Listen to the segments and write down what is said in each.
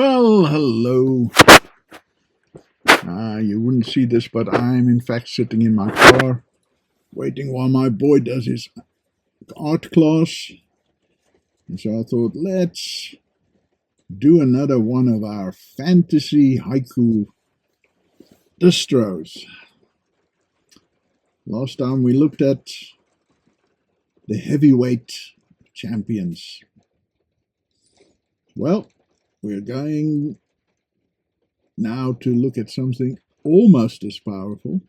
Well, hello. You wouldn't see this, but I'm in fact sitting in my car waiting while my boy does his art class. And so I thought, let's do another one of our fantasy haiku distros. Last time we looked at the heavyweight champions. Well, we're going now to look at something almost as powerful,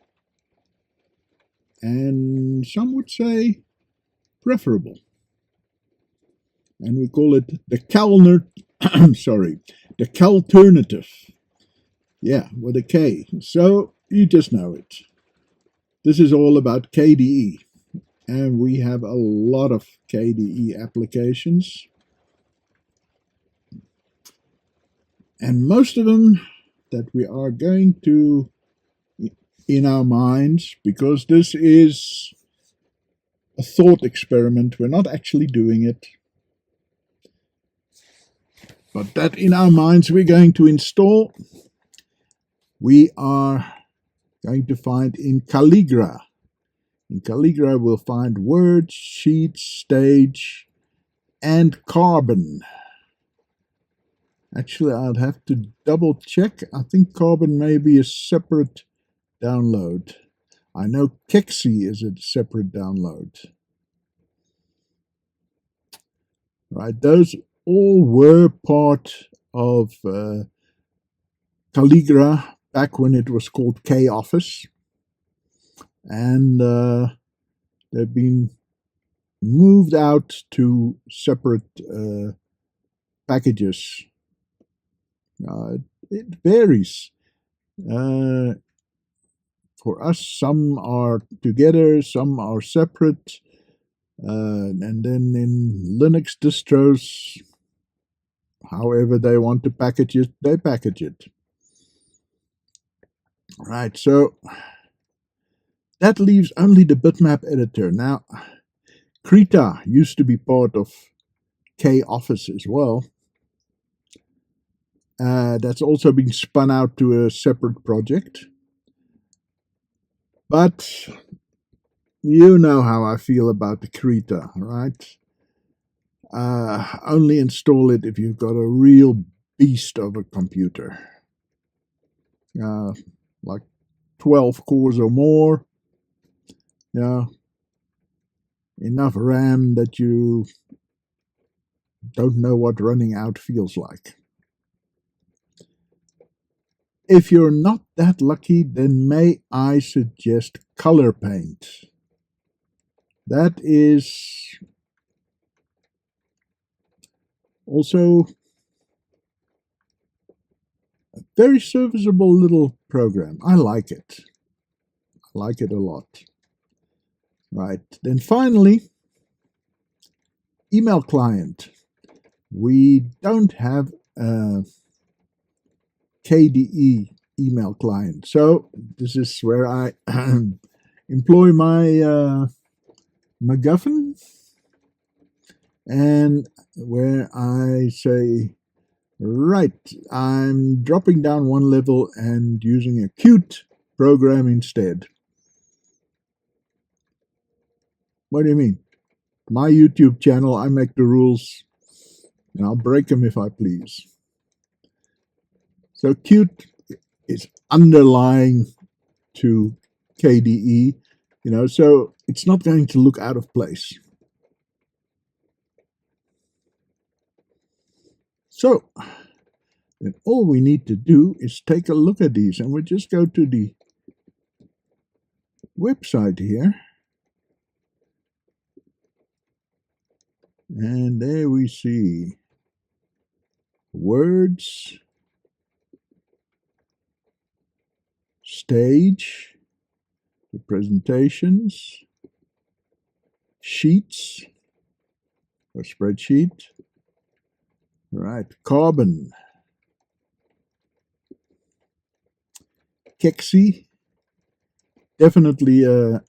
and some would say preferable. And we call it the the Kalternative. Yeah, with a K. So you just know it. This is all about KDE. And we have a lot of KDE applications. And most of them that we are going to in our minds, because this is a thought experiment. We're not actually doing it. But that in our minds we're going to install. We are going to find in Calligra. In Calligra we'll find words, sheets, stage, and carbon. Actually, I'd have to double check. I think carbon may be a separate download. I know Kexi is a separate download. Right, those all were part of Calligra back when it was called K-Office. And they've been moved out to separate packages. It varies. For us, some are together, some are separate. And then in Linux distros, however they want to package it, they package it. Right, so that leaves only the bitmap editor. Now, Krita used to be part of K-Office as well. That's also been spun out to a separate project. But you know how I feel about the Krita, right? Only install it if you've got a real beast of a computer. Like 12 cores or more. Yeah. Enough RAM that you don't know what running out feels like. If you're not that lucky, then may I suggest Color Paint. That is also a very serviceable little program. I like it. I like it a lot. Right, then finally, email client. We don't have a KDE email client. So this is where I employ my MacGuffin, and where I say, right, I'm dropping down one level and using a Qt program instead. What do you mean? My YouTube channel, I make the rules, and I'll break them if I please. So Qt is underlying to KDE, so it's not going to look out of place. So then all we need to do is take a look at these, and we'll just go to the website here. And there we see words, stage, the presentations, sheets, or spreadsheet, right, carbon, Kexi, definitely a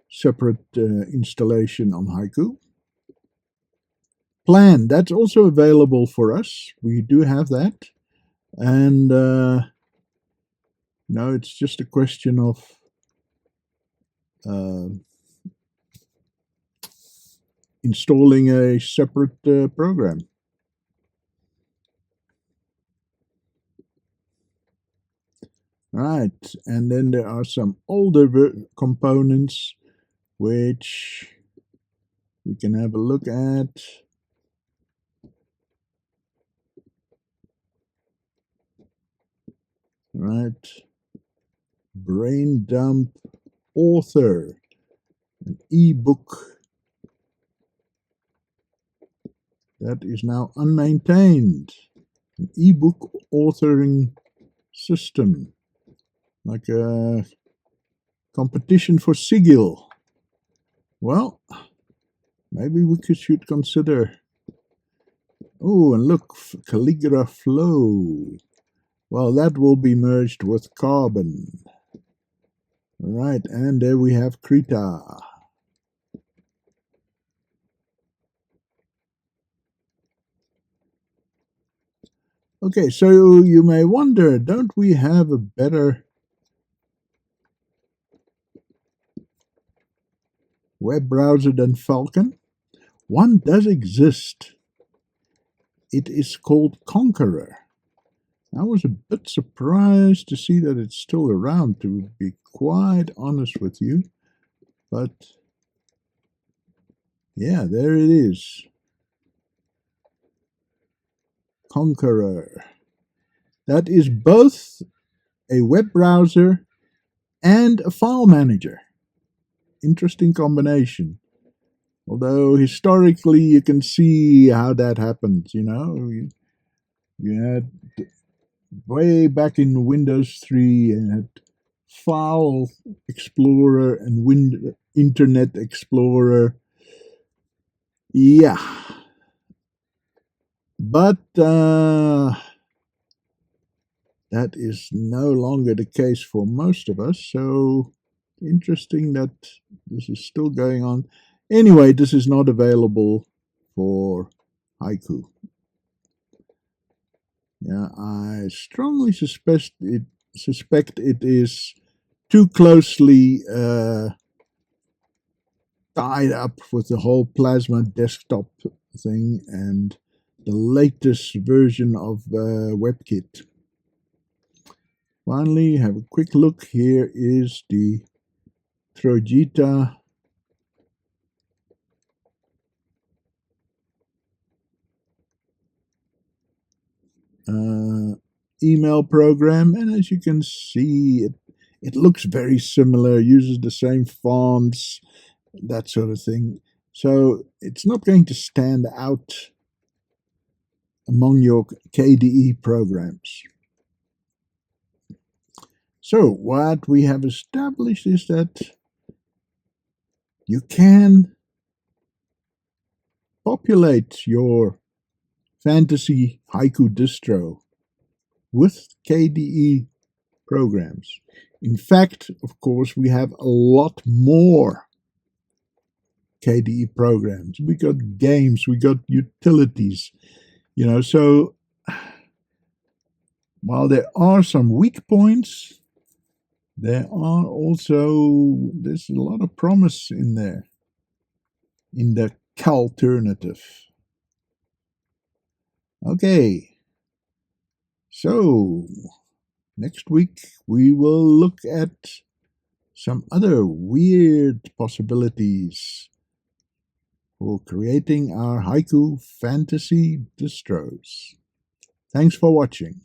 separate installation on Haiku, plan. That's also available for us. We do have that. And it's just a question of installing a separate program. Right, and then there are some older components which we can have a look at. Right, brain dump author, an ebook that is now unmaintained, an ebook authoring system, like a competition for Sigil. Well, maybe we should consider. Oh, and look, Calligra Flow. Well, that will be merged with Carbon. Right, and there we have Krita. Okay, so you may wonder, don't we have a better web browser than Falcon? One does exist. It is called Conqueror. I was a bit surprised to see that it's still around, to be quite honest with you. But yeah, there it is. Conqueror. That is both a web browser and a file manager. Interesting combination. Although historically you can see how that happened, You had way back in Windows 3, you had File Explorer and Internet Explorer. Yeah. But that is no longer the case for most of us, so interesting that this is still going on. Anyway, this is not available for Haiku. Yeah, I strongly suspect it is too closely tied up with the whole Plasma desktop thing and the latest version of WebKit. Finally, have a quick look. Here is the Trojita email program, and as you can see, it looks very similar, uses the same fonts, that sort of thing. So it's not going to stand out among your KDE programs. So what we have established is that you can populate your fantasy Haiku distro with KDE programs. In fact, of course, we have a lot more KDE programs. We got games, we got utilities, so while there are some weak points, there's a lot of promise in there, in the Kalternative. Okay, so next week we will look at some other weird possibilities for creating our Haiku fantasy distros. Thanks for watching.